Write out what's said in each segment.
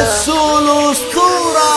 السولو اسطورة.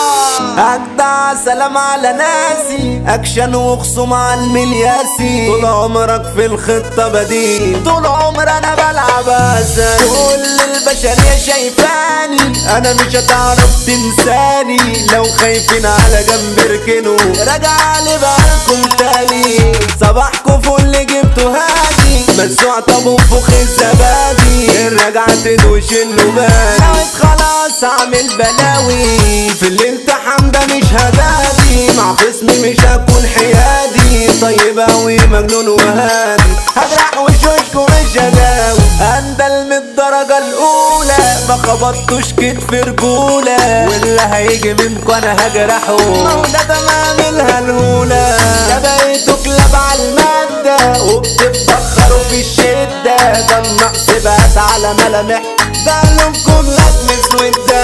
أجدع سلام على ناسي، أكشن وخصوم على الملياسي. طول عمرك في الخطة بديل، طول عمر أنا بلعب أسد. كل البشرية شايفاني، أنا مش هتعرف تنساني. لو خايفين على جنب اركنوا، راجع لبالكم تاني. صباحكم فل جبتوا هادي، مسوع طب وفوخ الزبادي. الرجعة تدوش النوبات، نويت خلاص أعمل بلاوي. في الالتحام ده مش هدادي، مع خصمي مش هكون حيادي. طيب أوي مجنون وهادي، هجرح وشوشكوا مش هداوي. أندل من الدرجة الأولى، ما خبطتوش كتف رجولة. واللي هيجي منكوا أنا هجرحه، ما هو ده تمام الهلهولة. ده بقيتوا كلاب على المادة، وبتتبخروا في الشدة. ده النقص بقت على ملامح، ده لونكم لازم اسودة.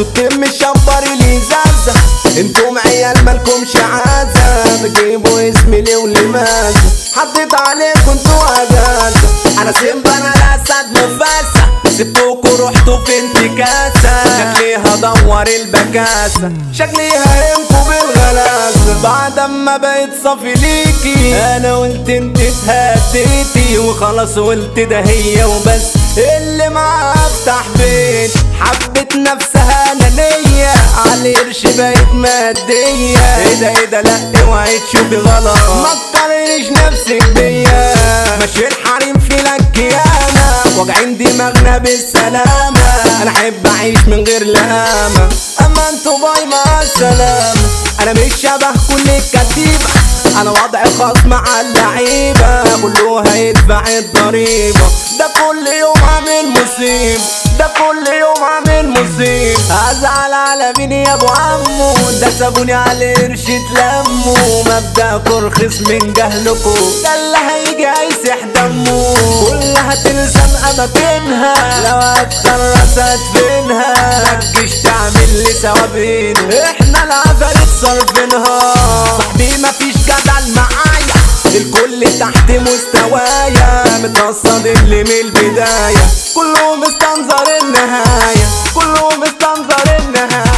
انتوا شبر الازازة، انتم عيال مالكمش عازة. بتجيبوا اسمي ليه ولماذا؟ حطيت عليكم انتوا اجازة. انا سيمبا انا الاسد مفاسة، سبتوكوا رحتوا في انتكاسة. شكلي هدور البكاسة، شكلي هيمكوا بالغلاسة. بعد اما بقيت صافي ليكي، انا قلت انت اتهديتي. وخلاص قلت ده هي وبس، اللي معاها افتح بيت. حبت نفسها انانية، على القرش بقت مادية. ايه ده لا اوعي تشوفي غلط، ما تقارنيش نفسك بيا. ماشي الحريم في لكيانة، واجعين دماغنا بالسلامة. انا احب اعيش من غير لامة، اما انتوا باي مع السلامة. انا مش شبه كل الكتيبة، انا وضعي خاص مع اللعيبة. كله هيدفع الضريبة، ده كل يوم عامل مصيبة، ده كل يوم عامل مصيبة. هزعل على مين يا ابو عمو؟ ده سابوني على قرش تلموا. مبدأكوا رخيص من جهلكوا، ده اللي هيجي هيسيح دمه. كلها تلزم اماكنها، لو هتخلص هتفينها. متجيش تعمل لي ثوابين، احنا العفاريت صارفينها. صاحبي مفيش جدل معايا، الكل تحت مستوايا. مترصد اللي من البداية، كله مستنظر النهاية، كله مستنظر النهاية.